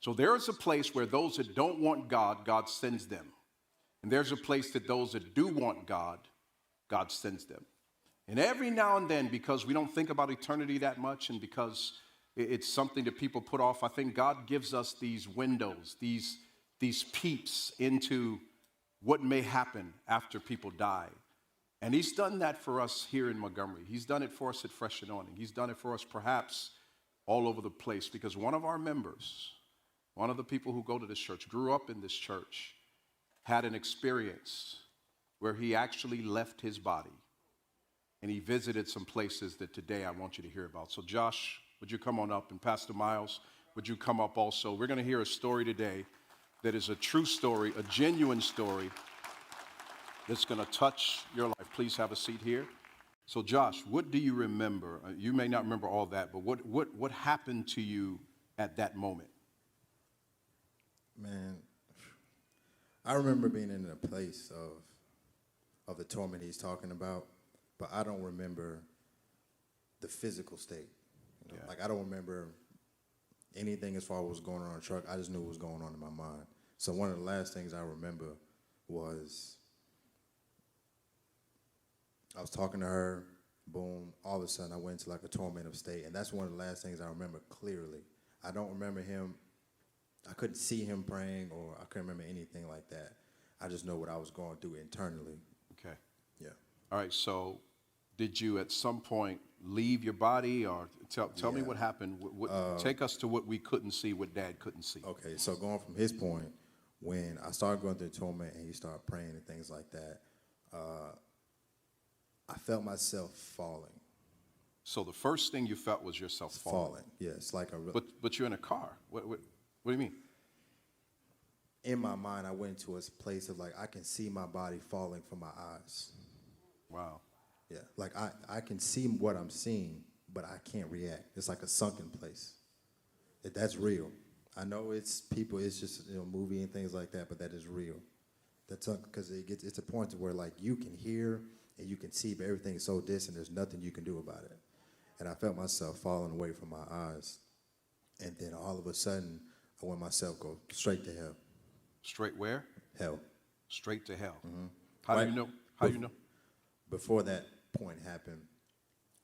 So there is a place where those that don't want God, God sends them. And there's a place that those that do want God, God sends them. And every now and then, because we don't think about eternity that much and because it's something that people put off, I think God gives us these windows, these peeps into what may happen after people die. And he's done that for us here in Montgomery. He's done it for us at Fresh Anointing. He's done it for us perhaps all over the place because one of our members, one of the people who go to this church, grew up in this church, had an experience where he actually left his body and he visited some places that today I want you to hear about. So Josh, would you come on up? And Pastor Miles, would you come up also? We're going to hear a story today that is a true story, a genuine story that's going to touch your life. Please have a seat here. So Josh, what do you remember? You may not remember all that, but what happened to you at that moment? Man, I remember being in a place of the torment he's talking about, but I don't remember the physical state. You know? Yeah. Like, I don't remember anything as far as what was going on in the truck. I just knew what was going on in my mind. So one of the last things I remember was I was talking to her, boom, all of a sudden I went into like a tormented state, and that's one of the last things I remember clearly. I don't remember him. I couldn't see him praying, or I couldn't remember anything like that. I just know what I was going through internally. Okay. Yeah. All right, so did you at some point leave your body, or tell me what happened? Take us to what we couldn't see, what Dad couldn't see. Okay, so going from his point, when I started going through torment and he started praying and things like that, I felt myself falling. So the first thing you felt was yourself falling? Yes. Like But you're in a car. What do you mean? In my mind, I went into a place of like, I can see my body falling from my eyes. Wow. Yeah, like I can see what I'm seeing, but I can't react. It's like a sunken place. That's real. I know it's just movie and things like that, but that is real. That's because it's a point to where like you can hear and you can see, but everything is so distant, there's nothing you can do about it. And I felt myself falling away from my eyes. And then all of a sudden, I let myself go straight to hell. Straight where? Hell. Straight to hell. Mm-hmm. How do you know? How do you know? Before that point happened,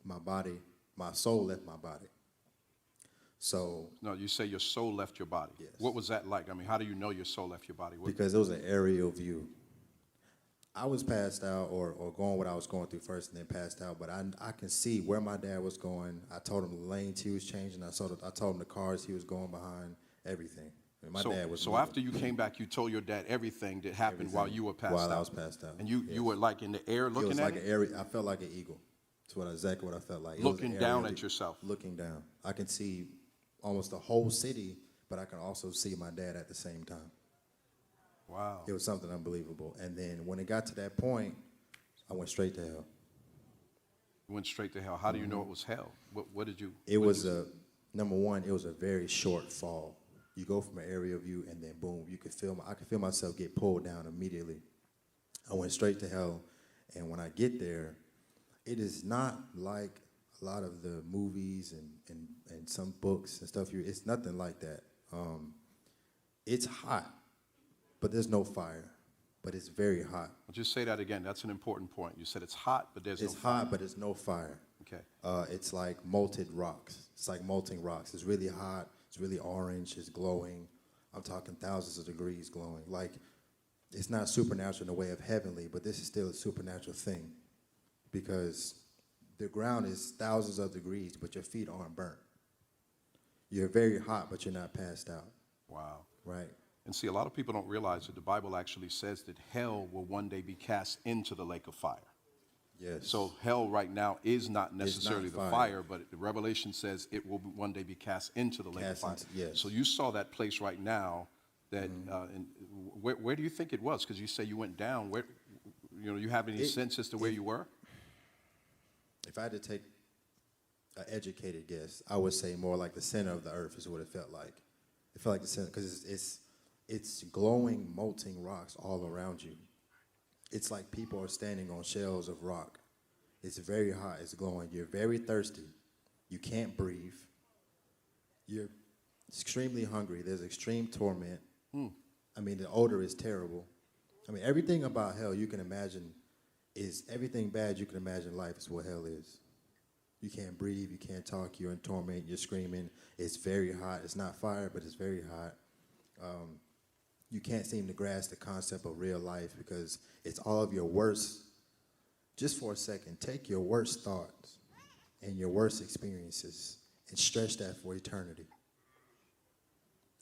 my soul left my body. So. No, you say your soul left your body. Yes. What was that like? I mean, how do you know your soul left your body? Because it was an aerial view. I was passed out or going what I was going through first and then passed out, but I can see where my dad was going. I told him the lanes he was changing. I told him the cars he was going behind, everything. And my dad was So moving. After you came back, you told your dad everything that happened while you were passed out? While I was passed out. And you were like in the air looking at it? It was like an area. I felt like an eagle. That's exactly what I felt like. Looking down at yourself? Looking down. I can see almost the whole city, but I can also see my dad at the same time. Wow. It was something unbelievable. And then when it got to that point, I went straight to hell. You went straight to hell. How do you know it was hell? What did you? It was number one, it was a very short fall. You go from an aerial view and then boom, I could feel myself get pulled down immediately. I went straight to hell. And when I get there, it is not like a lot of the movies and some books and stuff. It's nothing like that. It's hot. But there's no fire, but it's very hot. I'll just say that again. That's an important point. You said it's hot, but there's no fire. It's hot, but there's no fire. Okay. It's like molten rocks. It's like molten rocks. It's really hot. It's really orange. It's glowing. I'm talking thousands of degrees glowing. Like, it's not supernatural in the way of heavenly, but this is still a supernatural thing. because the ground is thousands of degrees, but your feet aren't burnt. You're very hot, but you're not passed out, Wow. right? And see, a lot of people don't realize that the Bible actually says that hell will one day be cast into the lake of fire. Yes. So hell right now is not necessarily the fire. fire, but the Revelation says it will one day be cast into the lake of fire. Yes. So you saw that place right now. That and where do you think it was? Because you say you went down. Where, you have any sense as to where you were? If I had to take an educated guess, I would say more like the center of the earth is what it felt like. It felt like the center because it's glowing, molten rocks all around you. It's like people are standing on shells of rock. It's very hot. It's glowing. You're very thirsty. You can't breathe. You're extremely hungry. There's extreme torment. I mean, the odor is terrible. I mean, everything about hell you can imagine is everything bad you can imagine life is what hell is. You can't breathe. You can't talk. You're in torment. You're screaming. It's very hot. It's not fire, but it's very hot. You can't seem to grasp the concept of real life because it's all of your worst. Just for a second, take your worst thoughts and your worst experiences and stretch that for eternity.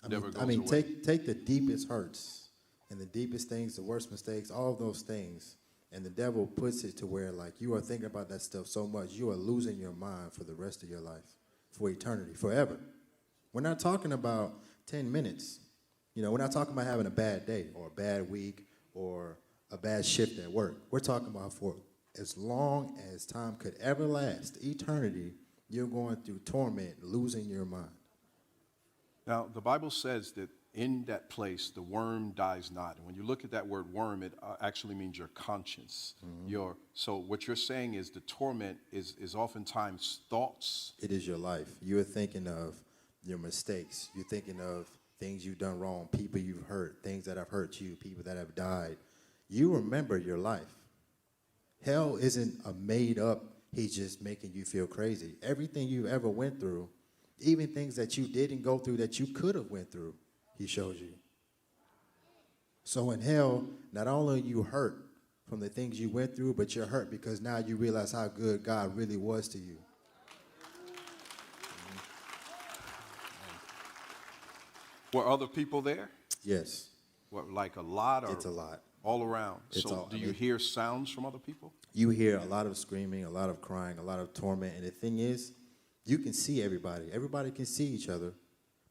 I mean, take the deepest hurts and the deepest things, the worst mistakes, all of those things, and the devil puts it to where, like, you are thinking about that stuff so much, you are losing your mind for the rest of your life, for eternity, forever. We're not talking about 10 minutes. We're not talking about having a bad day or a bad week or a bad shift at work. We're talking about for as long as time could ever last, eternity, you're going through torment, losing your mind. Now, the Bible says that in that place, the worm dies not. And when you look at that word worm, it actually means your conscience. So what you're saying is the torment is oftentimes thoughts. It is your life. You're thinking of your mistakes. You're thinking of things you've done wrong, people you've hurt, things that have hurt you, people that have died. You remember your life. Hell isn't a made up, he's just making you feel crazy. Everything you ever went through, even things that you didn't go through that you could have went through, he shows you. So in hell, not only are you hurt from the things you went through, but you're hurt because now you realize how good God really was to you. Were other people there? Yes. What, like a lot? Or it's a lot. All around. Do you hear sounds from other people? You hear a lot of screaming, a lot of crying, a lot of torment. And the thing is, you can see everybody. Everybody can see each other,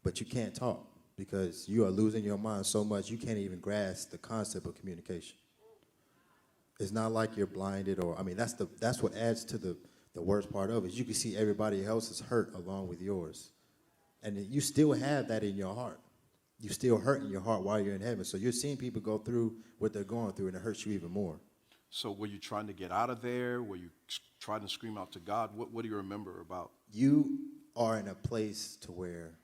but you can't talk because you are losing your mind so much you can't even grasp the concept of communication. It's not like you're blinded that's what adds to the worst part of it. You can see everybody else's hurt along with yours. And you still have that in your heart. You still hurt in your heart while you're in heaven. So you're seeing people go through what they're going through, and it hurts you even more. So were you trying to get out of there? Were you trying to scream out to God? What do you remember about? You are in a place to where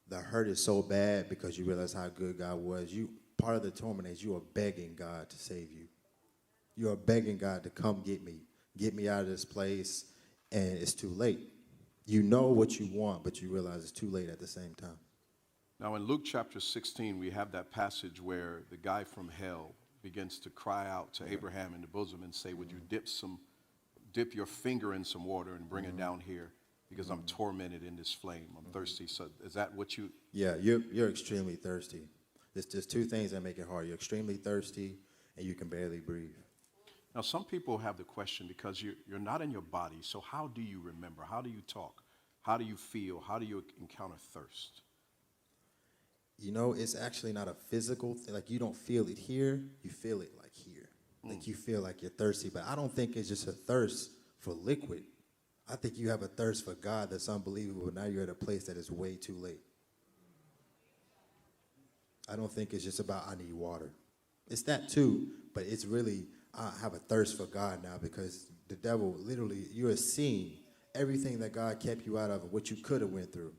the hurt is so bad because you realize how good God was. Part of the torment is you are begging God to save you. You are begging God to come get me out of this place, and it's too late. You know what you want, but you realize it's too late at the same time. Now, in Luke chapter 16, we have that passage where the guy from hell begins to cry out to Abraham in the bosom and say, would you dip your finger in some water and bring it down here because I'm tormented in this flame. I'm thirsty. So is that what you? Yeah, you're extremely thirsty. There's two things that make it hard. You're extremely thirsty and you can barely breathe. Now, some people have the question because you're not in your body. So how do you remember? How do you talk? How do you feel? How do you encounter thirst? It's actually not a physical thing. Like, you don't feel it here, you feel it like here. Like, you feel like you're thirsty, but I don't think it's just a thirst for liquid. I think you have a thirst for God that's unbelievable. Now you're at a place that is way too late. I don't think it's just about I need water. It's that too, but it's really I have a thirst for God now because the devil, literally, you are seeing everything that God kept you out of and what you could have went through.